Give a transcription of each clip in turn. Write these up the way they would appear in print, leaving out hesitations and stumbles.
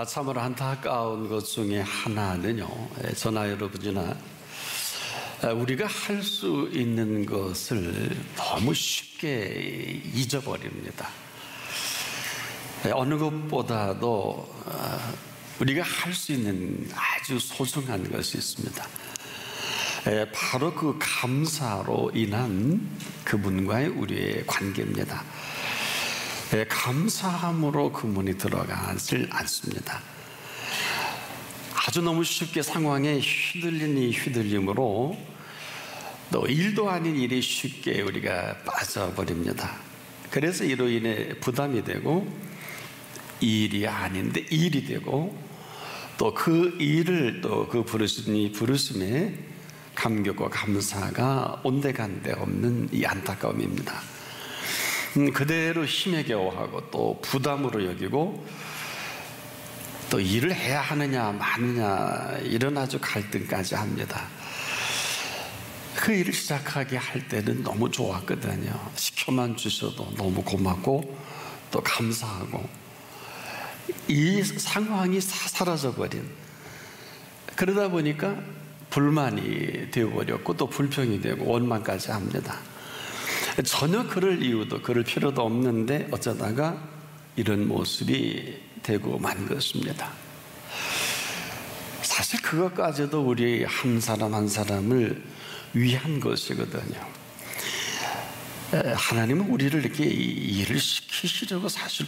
참으로 안타까운 것 중에 하나는요, 저나 여러분이나 우리가 할 수 있는 것을 너무 쉽게 잊어버립니다. 어느 것보다도 우리가 할 수 있는 아주 소중한 것이 있습니다. 바로 그 감사로 인한 그분과의 우리의 관계입니다. 감사함으로 그 문이 들어가질 않습니다. 아주 너무 쉽게 상황에 휘둘린 이 휘둘림으로 또 일도 아닌 일이 쉽게 우리가 빠져버립니다. 그래서 이로 인해 부담이 되고 일이 아닌데 일이 되고 또 그 일을 또 그 부르심에 감격과 감사가 온데간데 없는 이 안타까움입니다. 그대로 힘에 겨워하고 또 부담으로 여기고 또 일을 해야 하느냐 마느냐 이런 아주 갈등까지 합니다. 그 일을 시작하게 할 때는 너무 좋았거든요. 시켜만 주셔도 너무 고맙고 또 감사하고 이 상황이 사라져버린, 그러다 보니까 불만이 되어버렸고 또 불평이 되고 원망까지 합니다. 전혀 그럴 이유도 그럴 필요도 없는데 어쩌다가 이런 모습이 되고 만 것입니다. 사실 그것까지도 우리 한 사람 한 사람을 위한 것이거든요. 하나님은 우리를 이렇게 일을 시키시려고 사실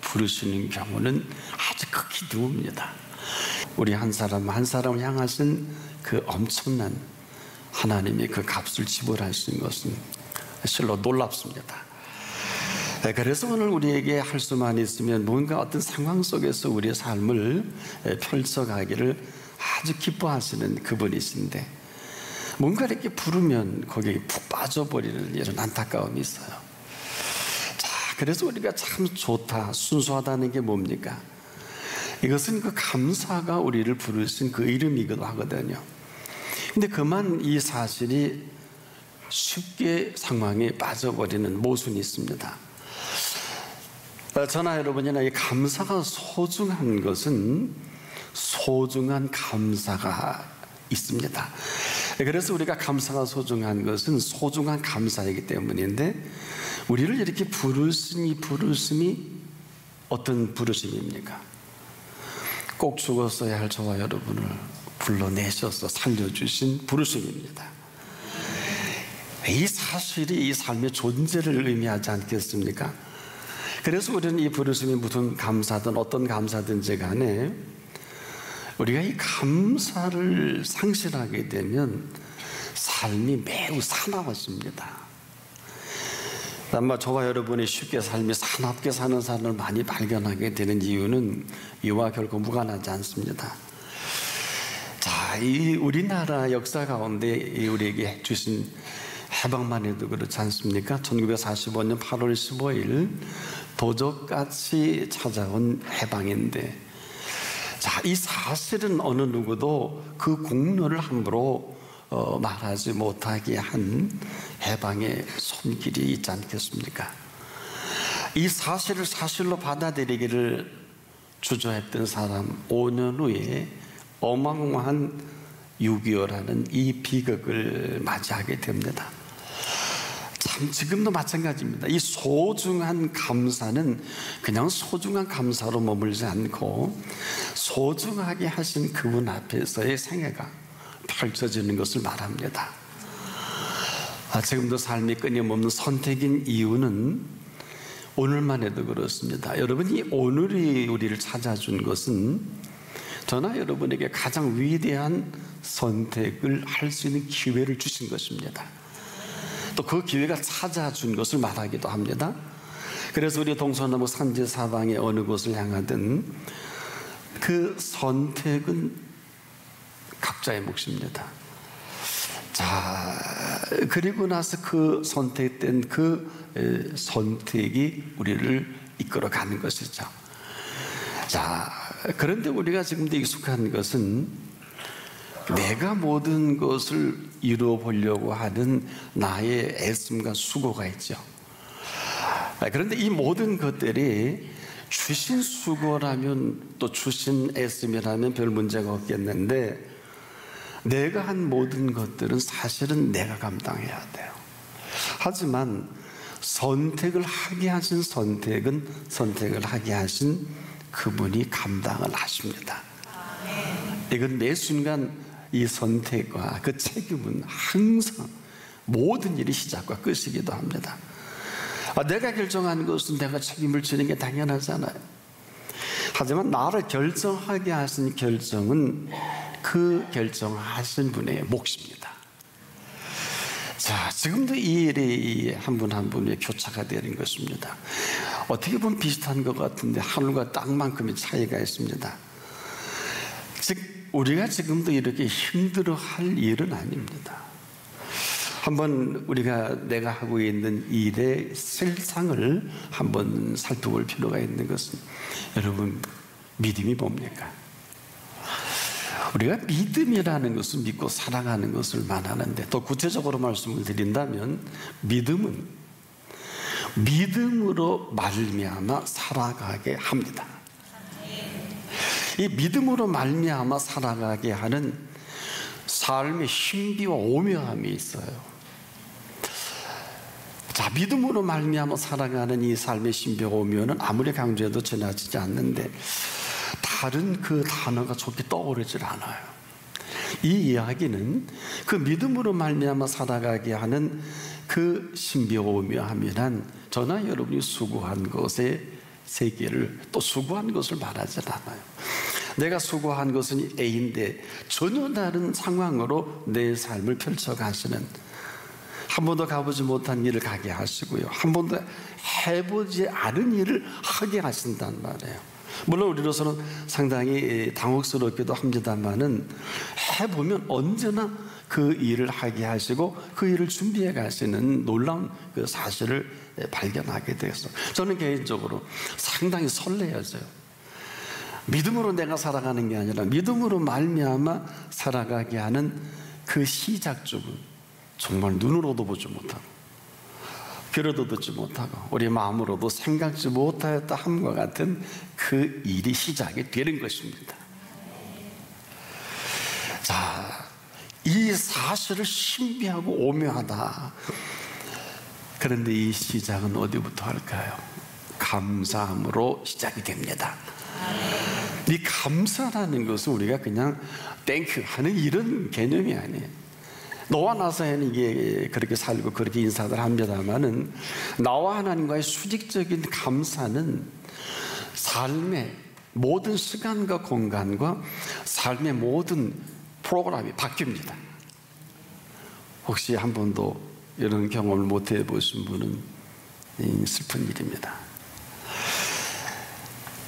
부르시는 경우는 아주 극히 드뭅니다. 우리 한 사람 한 사람을 향하신 그 엄청난 하나님의 그 값을 지불하신 것은 실로 놀랍습니다. 그래서 오늘 우리에게 할 수만 있으면 뭔가 어떤 상황 속에서 우리의 삶을 펼쳐가기를 아주 기뻐하시는 그분이신데 뭔가 이렇게 부르면 거기에 푹 빠져버리는 이런 안타까움이 있어요. 자, 그래서 우리가 참 좋다, 순수하다는 게 뭡니까? 이것은 그 감사가 우리를 부르신 그 이름이기도 하거든요. 근데 그만 이 사실이 쉽게 상황에 빠져버리는 모순이 있습니다. 저나 여러분이나 이 감사가 소중한 것은 소중한 감사가 있습니다. 그래서 우리가 감사가 소중한 것은 소중한 감사이기 때문인데 우리를 이렇게 부르신 이 부르심이 어떤 부르심입니까? 꼭 죽었어야 할 저와 여러분을 불러내셔서 살려주신 부르심입니다. 이 사실이 이 삶의 존재를 의미하지 않겠습니까? 그래서 우리는 이 부르심이 무슨 감사든 어떤 감사든지 간에 우리가 이 감사를 상실하게 되면 삶이 매우 사나워집니다. 아마 저와 여러분이 쉽게 삶이 사납게 사는 사람을 많이 발견하게 되는 이유는 이와 결코 무관하지 않습니다. 자, 이 우리나라 역사 가운데 우리에게 주신 해방만 해도 그렇지 않습니까? 1945년 8월 15일 도적같이 찾아온 해방인데, 자, 이 사실은 어느 누구도 그 공로를 함부로 말하지 못하게 한 해방의 손길이 있지 않겠습니까? 이 사실을 사실로 받아들이기를 주저했던 사람 5년 후에 어마어마한 6.25라는 이 비극을 맞이하게 됩니다. 참 지금도 마찬가지입니다. 이 소중한 감사는 그냥 소중한 감사로 머물지 않고 소중하게 하신 그분 앞에서의 생애가 펼쳐지는 것을 말합니다. 지금도 삶이 끊임없는 선택인 이유는 오늘만 해도 그렇습니다. 여러분이 오늘이 우리를 찾아준 것은 저나 여러분에게 가장 위대한 선택을 할 수 있는 기회를 주신 것입니다. 또 그 기회가 찾아준 것을 말하기도 합니다. 그래서 우리 동서남북 산지사방의 어느 곳을 향하든 그 선택은 각자의 몫입니다. 자, 그리고 나서 그 선택된 그 선택이 우리를 이끌어가는 것이죠. 자, 그런데 우리가 지금도 익숙한 것은 내가 모든 것을 이루어 보려고 하는 나의 애씀과 수고가 있죠. 그런데 이 모든 것들이 주신 수고라면 또 주신 애씀이라면 별 문제가 없겠는데 내가 한 모든 것들은 사실은 내가 감당해야 돼요. 하지만 선택을 하게 하신 선택을 하게 하신 그분이 감당을 하십니다. 이건 매 순간 이 선택과 그 책임은 항상 모든 일이 시작과 끝이기도 합니다. 내가 결정한 것은 내가 책임을 지는 게 당연하잖아요. 하지만 나를 결정하게 하신 결정은 그 결정하신 분의 몫입니다. 자, 지금도 이 일이 한 분 한 분의 교차가 되는 것입니다. 어떻게 보면 비슷한 것 같은데 하늘과 땅만큼의 차이가 있습니다. 즉 우리가 지금도 이렇게 힘들어할 일은 아닙니다. 한번 우리가 내가 하고 있는 일의 실상을 한번 살펴볼 필요가 있는 것은, 여러분 믿음이 뭡니까? 우리가 믿음이라는 것은 믿고 살아가는 것을 말하는데, 더 구체적으로 말씀을 드린다면 믿음은 믿음으로 말미암아 살아가게 합니다. 이 믿음으로 말미암아 살아가게 하는 삶의 신비와 오묘함이 있어요. 자, 믿음으로 말미암아 살아가는 이 삶의 신비와 오묘는 아무리 강조해도 지나치지 않는데 다른 그 단어가 좋게 떠오르질 않아요. 이 이야기는 그 믿음으로 말미암아 살아가게 하는 그 신비와 오묘함이란 저나 여러분이 수고한 것의 세계를, 또 수고한 것을 말하지 않아요. 내가 수고한 것은 A인데 전혀 다른 상황으로 내 삶을 펼쳐가시는, 한 번도 가보지 못한 일을 가게 하시고요, 한 번도 해보지 않은 일을 하게 하신단 말이에요. 물론 우리로서는 상당히 당혹스럽기도 합니다만은 해보면 언제나 그 일을 하게 하시고 그 일을 준비해 가시는 놀라운 그 사실을 발견하게 되었어요. 저는 개인적으로 상당히 설레어져요. 믿음으로 내가 살아가는 게 아니라 믿음으로 말미암아 살아가게 하는 그 시작점은 정말 눈으로도 보지 못하고 귀로도 듣지 못하고 우리 마음으로도 생각지 못하였다 함과 같은 그 일이 시작이 되는 것입니다. 자, 이 사실을 신비하고 오묘하다. 그런데 이 시작은 어디부터 할까요? 감사함으로 시작이 됩니다. 이 감사라는 것은 우리가 그냥 땡큐 하는 이런 개념이 아니에요. 너와 나 사이에는 이게 그렇게 살고 그렇게 인사들 합니다만은, 나와 하나님과의 수직적인 감사는 삶의 모든 시간과 공간과 삶의 모든 프로그램이 바뀝니다. 혹시 한 번도 이런 경험을 못 해보신 분은 슬픈 일입니다.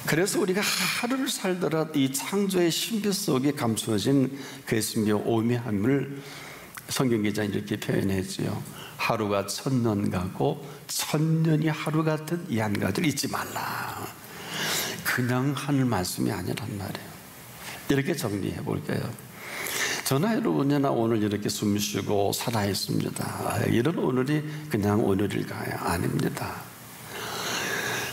그래서 우리가 하루를 살더라도 이 창조의 신비 속에 감추어진 그 신비와 오묘함을 성경 기자는 이렇게 표현했지요. 하루가 천년 가고 천년이 하루 같은 이 한 가지를 잊지 말라. 그냥 하는 말씀이 아니란 말이에요. 이렇게 정리해 볼게요. 저나 여러분이나 오늘 이렇게 숨 쉬고 살아있습니다. 이런 오늘이 그냥 오늘일까요? 아닙니다.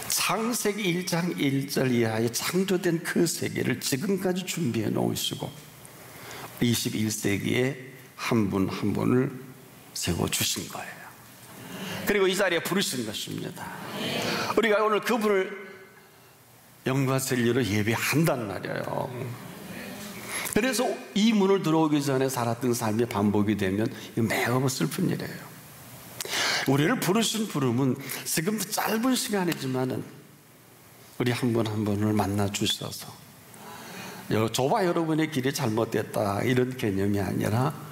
창세기 1장 1절 이하에 창조된 그 세계를 지금까지 준비해 놓으시고 21세기에 한 분 한 분을 세워주신 거예요. 그리고 이 자리에 부르신 것입니다. 우리가 오늘 그분을 영과 진리로 예배한단 말이에요. 그래서 이 문을 들어오기 전에 살았던 삶이 반복이 되면 이거 매우 슬픈 일이에요. 우리를 부르신 부름은 지금 짧은 시간이지만은 우리 한 분 한 분을 만나 주셔서, 저와 여러분의 길이 잘못됐다 이런 개념이 아니라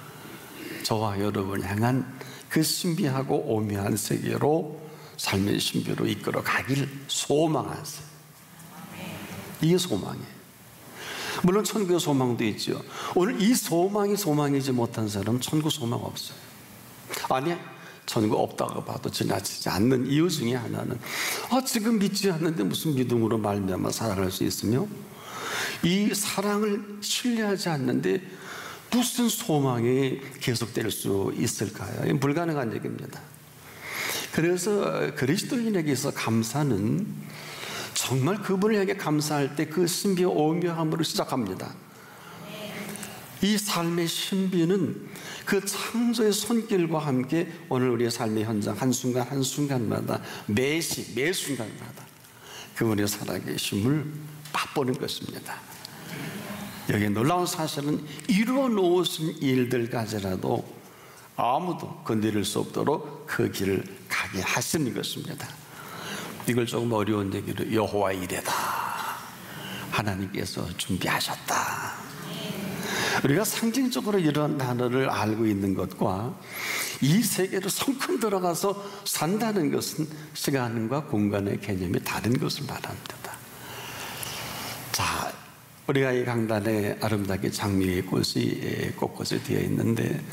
저와 여러분을 향한 그 신비하고 오묘한 세계로, 삶의 신비로 이끌어 가길 소망하세요. 이게 소망이에요. 물론 천국의 소망도 있죠. 오늘 이 소망이 소망이지 못한 사람은 천국 소망 없어요. 아니야, 천국 없다고 봐도 지나치지 않는 이유 중에 하나는 지금 믿지 않는데 무슨 믿음으로 말미암아 살아갈 수 있으며, 이 사랑을 신뢰하지 않는데 무슨 소망이 계속될 수 있을까요? 불가능한 얘기입니다. 그래서 그리스도인에게서 감사는 정말 그분을 향해 감사할 때 그 신비와 오묘함으로 시작합니다. 이 삶의 신비는 그 창조의 손길과 함께 오늘 우리의 삶의 현장 한순간 한순간마다 매시 매순간마다 그분의 살아계심을 맛보는 것입니다. 여기 놀라운 사실은 이루어 놓으신 일들까지라도 아무도 건드릴 수 없도록 그 길을 가게 하시는 것입니다. 이걸 조금 어려운 얘기로 여호와의 이레다, 하나님께서 준비하셨다. 우리가 상징적으로 이런 단어를 알고 있는 것과 이 세계로 성큼 들어가서 산다는 것은 시간과 공간의 개념이 다른 것을 말합니다. 자, 우리가 이 강단에 아름답게 장미의 꽃이 곳곳에 되어 있는데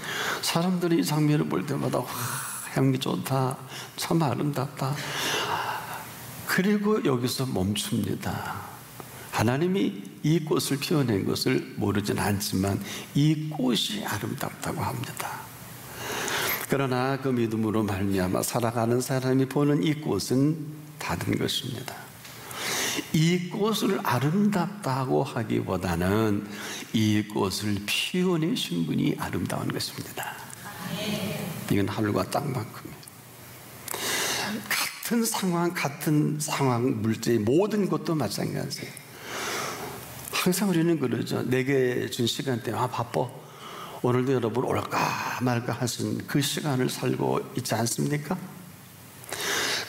사람들이 이 장미를 볼 때마다 와, 향기 좋다, 참 아름답다. 그리고 여기서 멈춥니다. 하나님이 이 꽃을 피워낸 것을 모르진 않지만 이 꽃이 아름답다고 합니다. 그러나 그 믿음으로 말미암아 살아가는 사람이 보는 이 꽃은 다른 것입니다. 이 꽃을 아름답다고 하기보다는 이 꽃을 피워내신 분이 아름다운 것입니다. 이건 하늘과 땅만큼이에요. 같은 상황, 물질의 모든 것도 마찬가지예요. 항상 우리는 그러죠. 내게 준 시간 때문에 바빠. 오늘도 여러분 올까 말까 하신 그 시간을 살고 있지 않습니까?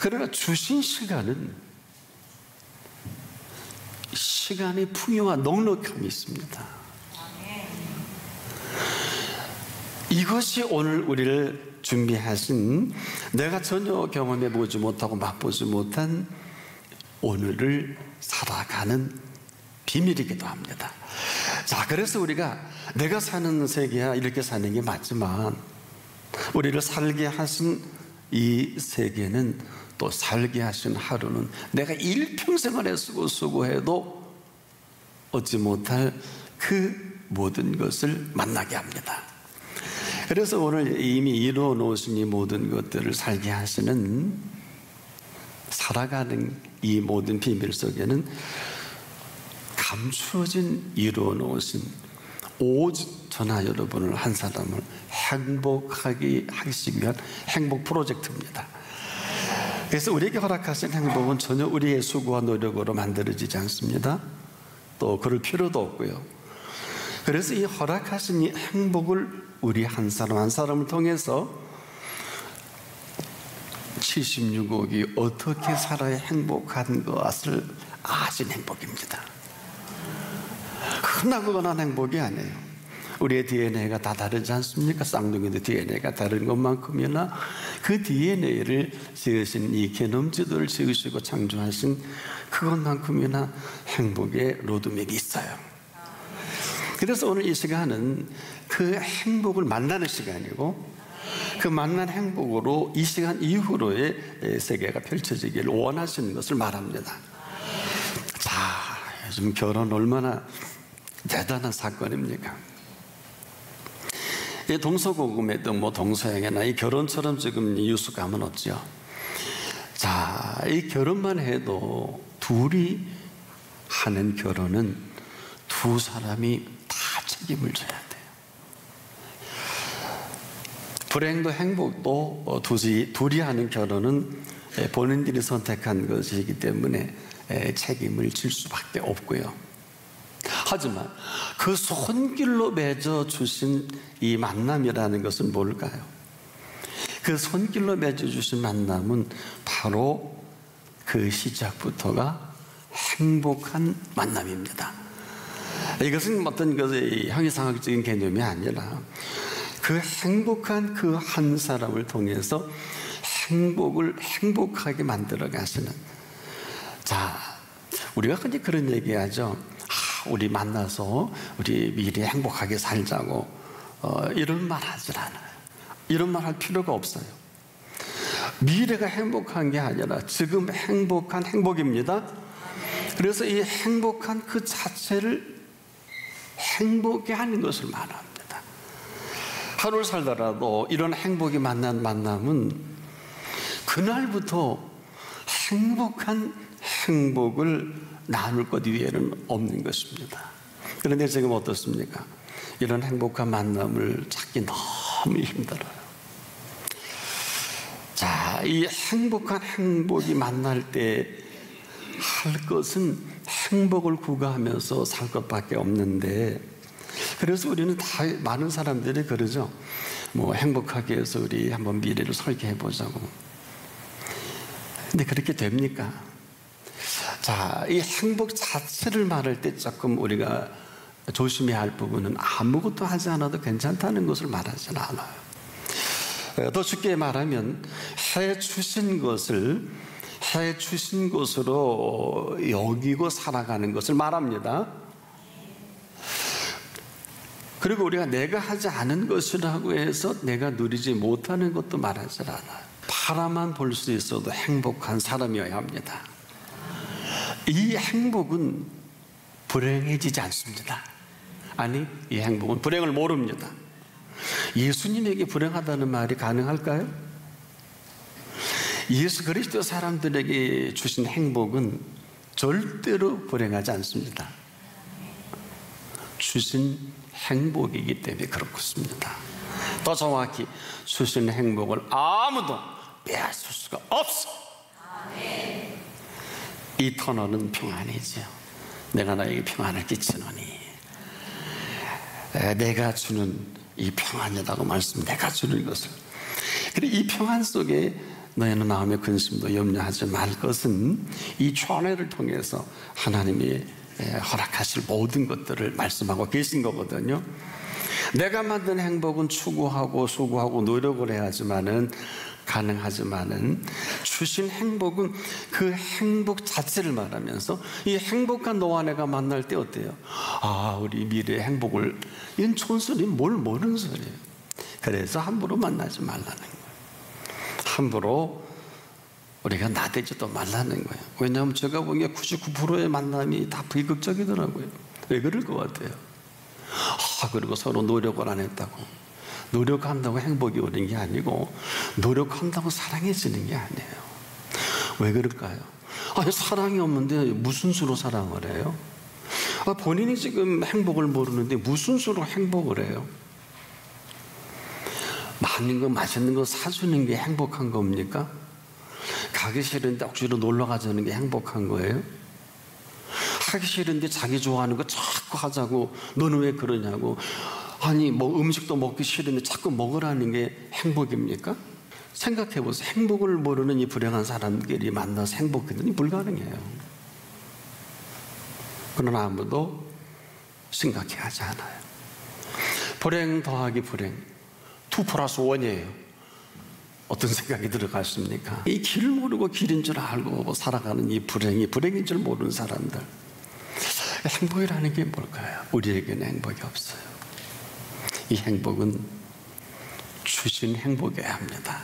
그러나 주신 시간은 시간의 풍요와 넉넉함이 있습니다. 이것이 오늘 우리를 준비하신, 내가 전혀 경험해 보지 못하고 맛보지 못한 오늘을 살아가는 비밀이기도 합니다. 자, 그래서 우리가 내가 사는 세계야 이렇게 사는 게 맞지만 우리를 살게 하신 이 세계는, 또 살게 하신 하루는 내가 일평생을 애쓰고 수고해도 얻지 못할 그 모든 것을 만나게 합니다. 그래서 오늘 이미 이루어 놓으신 이 모든 것들을 살게 하시는, 살아가는 이 모든 비밀 속에는 감추어진 이루어 놓으신, 오직 저나 여러분을 한 사람을 행복하게 하시기 위한 행복 프로젝트입니다. 그래서 우리에게 허락하신 행복은 전혀 우리의 수고와 노력으로 만들어지지 않습니다. 또 그럴 필요도 없고요. 그래서 이 허락하신 이 행복을 우리 한 사람 한 사람을 통해서 76억이 어떻게 살아야 행복한 것을 아신 행복입니다. 흔하거나 행복이 아니에요. 우리의 DNA가 다 다르지 않습니까? 쌍둥이도 DNA가 다른 것만큼이나 그 DNA를 지으신, 이 게놈 지도를 지으시고 창조하신 그것만큼이나 행복의 로드맵이 있어요. 그래서 오늘 이 시간은 그 행복을 만나는 시간이고, 그 만난 행복으로 이 시간 이후로의 세계가 펼쳐지기를 원하시는 것을 말합니다. 자, 요즘 결혼 얼마나 대단한 사건입니까? 이 동서고금에도 뭐 동서양이나 이 결혼처럼 지금 뉴스감은 없죠. 자, 이 결혼만 해도 둘이 하는 결혼은 두 사람이 다 책임을 져야 돼요. 불행도 행복도 둘이 하는 결혼은 본인들이 선택한 것이기 때문에 책임을 질 수밖에 없고요. 하지만 그 손길로 맺어주신 이 만남이라는 것은 뭘까요? 그 손길로 맺어주신 만남은 바로 그 시작부터가 행복한 만남입니다. 이것은 어떤 형이상학적인 개념이 아니라 그 행복한 그 한 사람을 통해서 행복을 행복하게 만들어 가시는. 자, 우리가 흔히 그런 얘기하죠. 우리 만나서 우리 미리 행복하게 살자고, 이런 말 하질 않아요. 이런 말 할 필요가 없어요. 미래가 행복한 게 아니라 지금 행복한 행복입니다. 그래서 이 행복한 그 자체를 행복해 하는 것을 말합니다. 하루를 살더라도 이런 행복이 만난 만남은 그날부터 행복한 행복을 나눌 것 이외에는 없는 것입니다. 그런데 지금 어떻습니까? 이런 행복한 만남을 찾기 너무 힘들어요. 자, 이 행복한 행복이 만날 때 할 것은 행복을 구가하면서 살 것밖에 없는데, 그래서 우리는 다 많은 사람들이 그러죠. 뭐 행복하게 해서 우리 한번 미래를 설계해 보자고. 근데 그렇게 됩니까? 자, 이 행복 자체를 말할 때 조금 우리가 조심해야 할 부분은 아무것도 하지 않아도 괜찮다는 것을 말하지는 않아요. 더 쉽게 말하면 해 주신 것으로 여기고 살아가는 것을 말합니다. 그리고 우리가 내가 하지 않은 것이라고 해서 내가 누리지 못하는 것도 말하지 않아요. 바라만 볼 수 있어도 행복한 사람이어야 합니다. 이 행복은 불행해지지 않습니다. 아니, 이 행복은 불행을 모릅니다. 예수님에게 불행하다는 말이 가능할까요? 예수 그리스도 사람들에게 주신 행복은 절대로 불행하지 않습니다. 주신 행복이기 때문에 그렇습니다. 더 정확히 주신 행복을 아무도 빼앗을 수가 없어. 이터널은 평안이죠. 내가 너에게 평안을 끼치노니, 내가 주는 이 평안이라고 말씀, 내가 주는 것을. 그리고 이 평안 속에 너희는 마음의 근심도 염려하지 말 것은 이 전회를 통해서 하나님이 허락하실 모든 것들을 말씀하고 계신 거거든요. 내가 만든 행복은 추구하고 수고하고 노력을 해야지만은 가능하지만은 주신 행복은 그 행복 자체를 말하면서 이 행복한 너와 내가 만날 때 어때요? 아, 우리 미래의 행복을, 이건 촌소리, 뭘 모르는 소리예요. 그래서 함부로 만나지 말라는 거예요. 함부로 우리가 나대지도 말라는 거예요. 왜냐하면 제가 보기에 99%의 만남이 다 비극적이더라고요. 왜 그럴 것 같아요? 그리고 서로 노력을 안 했다고. 노력한다고 행복이 오는 게 아니고 노력한다고 사랑해지는 게 아니에요. 왜 그럴까요? 사랑이 없는데 무슨 수로 사랑을 해요? 본인이 지금 행복을 모르는데 무슨 수로 행복을 해요? 많은 거 맛있는 거 사주는 게 행복한 겁니까? 가기 싫은데 억지로 놀러 가자는 게 행복한 거예요? 하기 싫은데 자기 좋아하는 거 자꾸 하자고, 너는 왜 그러냐고. 아니, 뭐 음식도 먹기 싫은데 자꾸 먹으라는 게 행복입니까? 생각해 보세요. 행복을 모르는 이 불행한 사람들이 만나서 행복해지니 불가능해요. 그러나 아무도 생각해 하지 않아요. 불행 더하기 불행, 2+1이에요. 어떤 생각이 들어갔습니까? 이 길을 모르고 길인 줄 알고 살아가는 이 불행이 불행인 줄 모르는 사람들. 행복이라는 게 뭘까요? 우리에게는 행복이 없어요. 이 행복은 주신 행복이어야 합니다.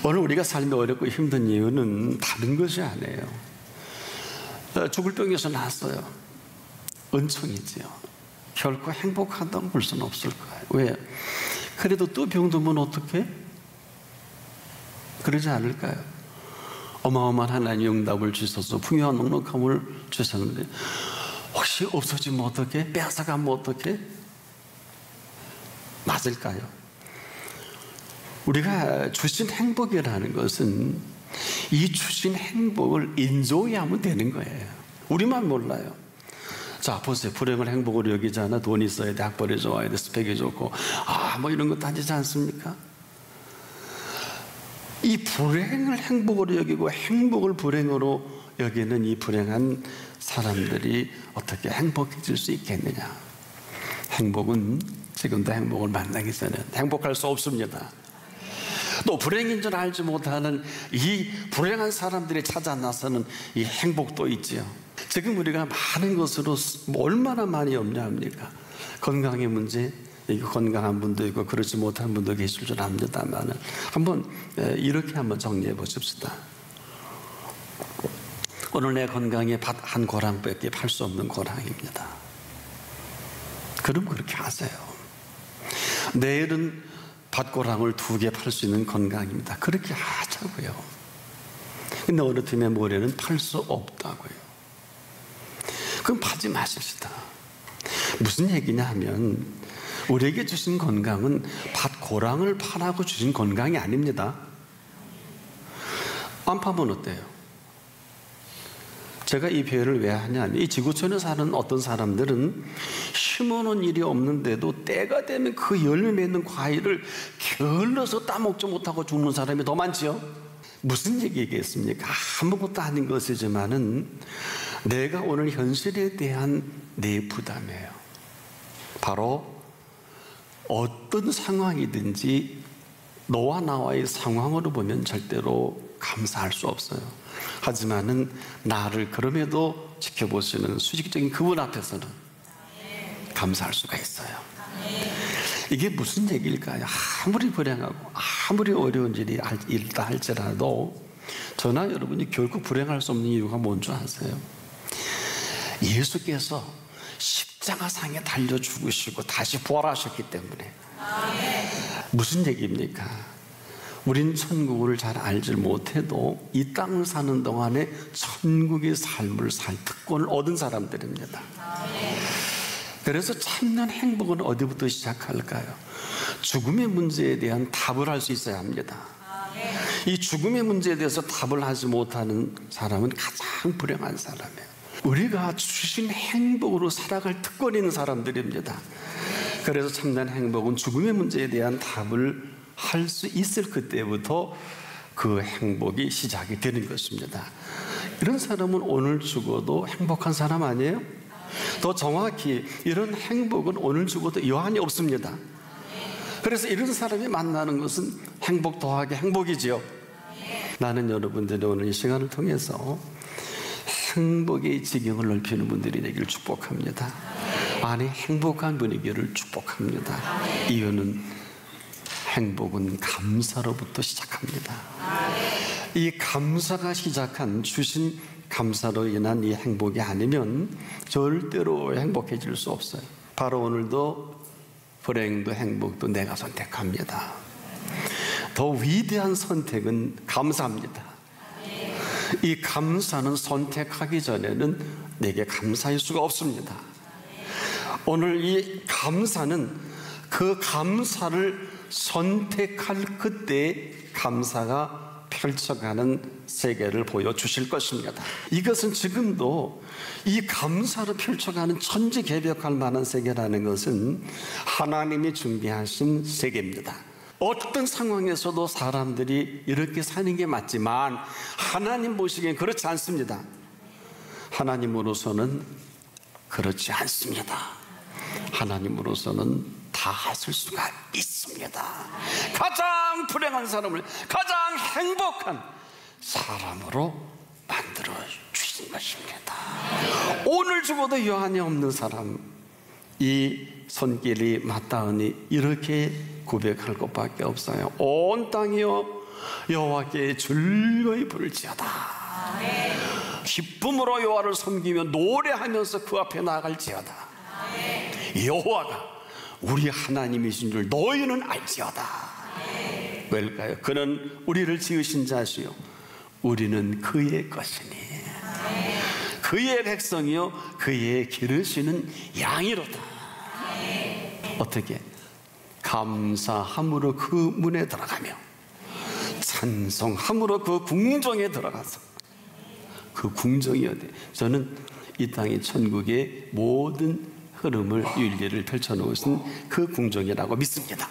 오늘 우리가 삶이 어렵고 힘든 이유는 다른 것이 아니에요. 죽을 병에서 나았어요. 은총이지요. 결코 행복하다고 볼 수는 없을 거예요. 왜? 그래도 또 병들면 어떻게? 그러지 않을까요? 어마어마한 하나님의 응답을 주셔서 풍요한 넉넉함을 주셨는데 혹시 없어지면 어떻게? 빼앗아가면 어떻게? 맞을까요? 우리가 주신 행복이라는 것은 이 주신 행복을 인조하면 되는 거예요. 우리만 몰라요. 자, 보세요. 불행을 행복으로 여기잖아. 돈이 있어야 돼, 학벌이 좋아야 돼, 스펙이 좋고, 뭐 이런 거 따지지 않습니까? 이 불행을 행복으로 여기고 행복을 불행으로 여기는 이 불행한 사람들이 어떻게 행복해질 수 있겠느냐? 행복은 지금도 행복을 만나기 전에 행복할 수 없습니다. 또 불행인 줄 알지 못하는 이 불행한 사람들이 찾아 나서는 이 행복도 있지요. 지금 우리가 많은 것으로 얼마나 많이 염려합니까? 건강의 문제, 건강한 분도 있고 그렇지 못한 분도 계실 줄 압니다만 한번 이렇게 한번 정리해 보십시다. 오늘 내 건강에 밭 한 고랑밖에 팔 수 없는 고랑입니다. 그럼 그렇게 하세요. 내일은 밭고랑을 2개 팔 수 있는 건강입니다. 그렇게 하자고요. 근데 어느 틈에 모래는 팔 수 없다고요. 그럼 파지 마십시다. 무슨 얘기냐 하면 우리에게 주신 건강은 밭 고랑을 파라고 주신 건강이 아닙니다. 안 파면 어때요? 제가 이 표현을 왜 하냐면 이 지구촌에 사는 어떤 사람들은 심어놓은 일이 없는데도 때가 되면 그 열매 맺는 과일을 게을러서 따먹지 못하고 죽는 사람이 더 많지요. 무슨 얘기겠습니까? 아무것도 아닌 것이지만은 내가 오늘 현실에 대한 내 부담이에요. 바로 어떤 상황이든지 너와 나와의 상황으로 보면 절대로 감사할 수 없어요. 하지만은 나를 그럼에도 지켜보시는 수직적인 그분 앞에서는 감사할 수가 있어요. 이게 무슨 얘기일까요? 아무리 불행하고 아무리 어려운 일이 있다 할지라도 저나 여러분이 결국 불행할 수 없는 이유가 뭔지 아세요? 예수께서 십자가상에 달려 죽으시고 다시 부활하셨기 때문에. 무슨 얘기입니까? 우린 천국을 잘 알지 못해도 이 땅을 사는 동안에 천국의 삶을 살 특권을 얻은 사람들입니다. 그래서 참된 행복은 어디부터 시작할까요? 죽음의 문제에 대한 답을 할 수 있어야 합니다. 이 죽음의 문제에 대해서 답을 하지 못하는 사람은 가장 불행한 사람이에요. 우리가 주신 행복으로 살아갈 특권이 있는 사람들입니다. 그래서 참된 행복은 죽음의 문제에 대한 답을 할 수 있을 그때부터 그 행복이 시작이 되는 것입니다. 이런 사람은 오늘 죽어도 행복한 사람 아니에요? 더 정확히 이런 행복은 오늘 죽어도 여한이 없습니다. 그래서 이런 사람이 만나는 것은 행복 더하기 행복이지요. 나는 여러분들이 오늘 이 시간을 통해서 행복의 지경을 넓히는 분들이 되기를 축복합니다. 안에 행복한 분위기를 축복합니다. 이유는 행복은 감사로부터 시작합니다. 이 감사가 시작한 주신 감사로 인한 이 행복이 아니면 절대로 행복해질 수 없어요. 바로 오늘도 불행도 행복도 내가 선택합니다. 더 위대한 선택은 감사입니다. 이 감사는 선택하기 전에는 내게 감사할 수가 없습니다. 오늘 이 감사는 그 감사를 선택할 그때 감사가 펼쳐가는 세계를 보여주실 것입니다. 이것은 지금도 이 감사로 펼쳐가는 천지개벽할 만한 세계라는 것은 하나님이 준비하신 세계입니다. 어떤 상황에서도 사람들이 이렇게 사는 게 맞지만 하나님 보시기엔 그렇지 않습니다. 하나님으로서는 그렇지 않습니다. 하나님으로서는 다 하실 수가 있습니다. 가장 불행한 사람을 가장 행복한 사람으로 만들어 주신 것입니다. 오늘 죽어도 여한이 없는 사람, 이 손길이 맞닿으니 이렇게 고백할 것밖에 없어요. 온 땅이여 여호와께 즐거이 부를지어다. 기쁨으로 여호와를 섬기며 노래하면서 그 앞에 나아갈지어다. 여호와가 우리 하나님이신 줄 너희는 알지어다. 왜일까요? 그는 우리를 지으신 자시요 우리는 그의 것이니 그의 백성이요 그의 기르시는 양이로다. 어떻게? 감사함으로 그 문에 들어가며 찬송함으로 그 궁정에 들어가서 그 궁정이 어디? 저는 이 땅이 천국의 모든 흐름을 윤리를 펼쳐놓으신 그 궁정이라고 믿습니다.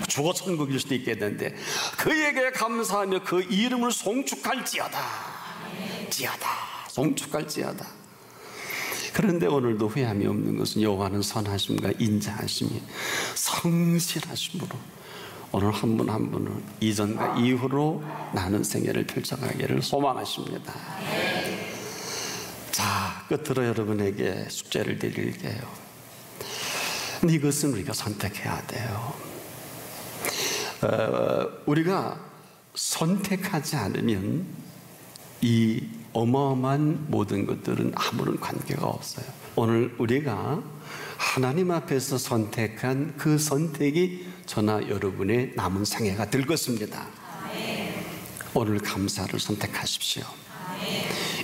죽어 천국일 수도 있겠는데 그에게 감사하며 그 이름을 송축할지어다. 송축할지어다. 그런데 오늘도 후회함이 없는 것은 여호와는 선하심과 인자하심이 성실하심으로 오늘 한 분 한 분을 이전과 이후로 나는 생애를 펼쳐가기를 소망하십니다. 자, 끝으로 여러분에게 숙제를 드릴게요. 이것은 우리가 선택해야 돼요. 우리가 선택하지 않으면 이 어마어마한 모든 것들은 아무런 관계가 없어요. 오늘 우리가 하나님 앞에서 선택한 그 선택이 저나 여러분의 남은 생애가 될 것입니다. 오늘 감사를 선택하십시오.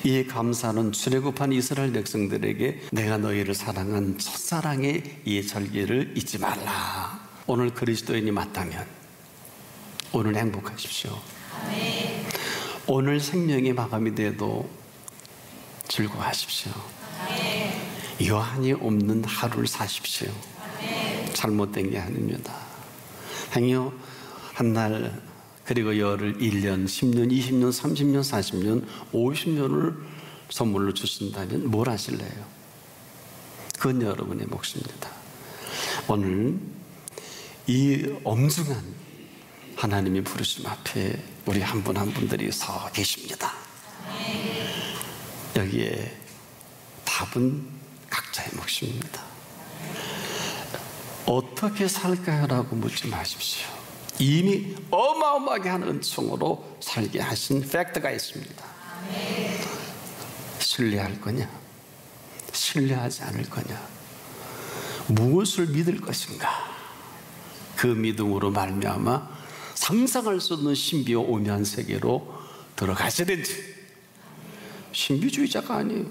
이 감사는 출애굽한 이스라엘 백성들에게 내가 너희를 사랑한 첫사랑의 이 절기를 잊지 말라. 오늘 그리스도인이 맞다면 오늘 행복하십시오. 오늘 생명이 마감이 돼도 즐거워하십시오. 여한이 없는 하루를 사십시오. 잘못된 게 아닙니다. 행여 한날 그리고 열흘, 1년, 10년, 20년, 30년, 40년, 50년을 선물로 주신다면 뭘 하실래요? 그건 여러분의 몫입니다. 오늘 이 엄중한 하나님의 부르심 앞에 우리 한 분 한 분들이 서 계십니다. 여기에 답은 각자의 몫입니다. 어떻게 살까요? 라고 묻지 마십시오. 이미 어마어마하게 한 은총으로 살게 하신 팩트가 있습니다. 신뢰할 거냐? 신뢰하지 않을 거냐? 무엇을 믿을 것인가? 그 믿음으로 말미암아 상상할 수 없는 신비와 오묘한 세계로 들어가시든지. 신비주의자가 아니에요.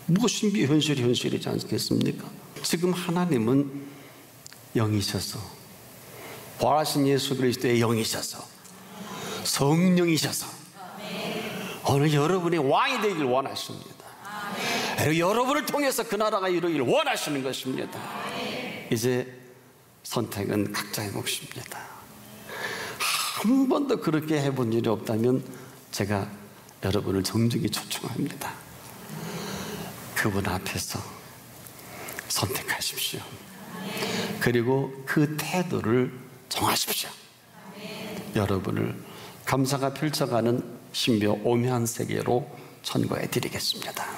뭐가 신비 현실이지 않겠습니까? 지금 하나님은 영이셔서, 부활하신 예수 그리스도의 영이셔서, 성령이셔서 오늘 여러분이 왕이 되길 원하십니다. 그리고 여러분을 통해서 그 나라가 이루기를 원하시는 것입니다. 이제 선택은 각자의 몫입니다. 한 번도 그렇게 해본 일이 없다면 제가 여러분을 정중히 초청합니다. 그분 앞에서 선택하십시오. 그리고 그 태도를 정하십시오. 여러분을 감사가 펼쳐가는 신비와 오묘한 세계로 천거해 드리겠습니다.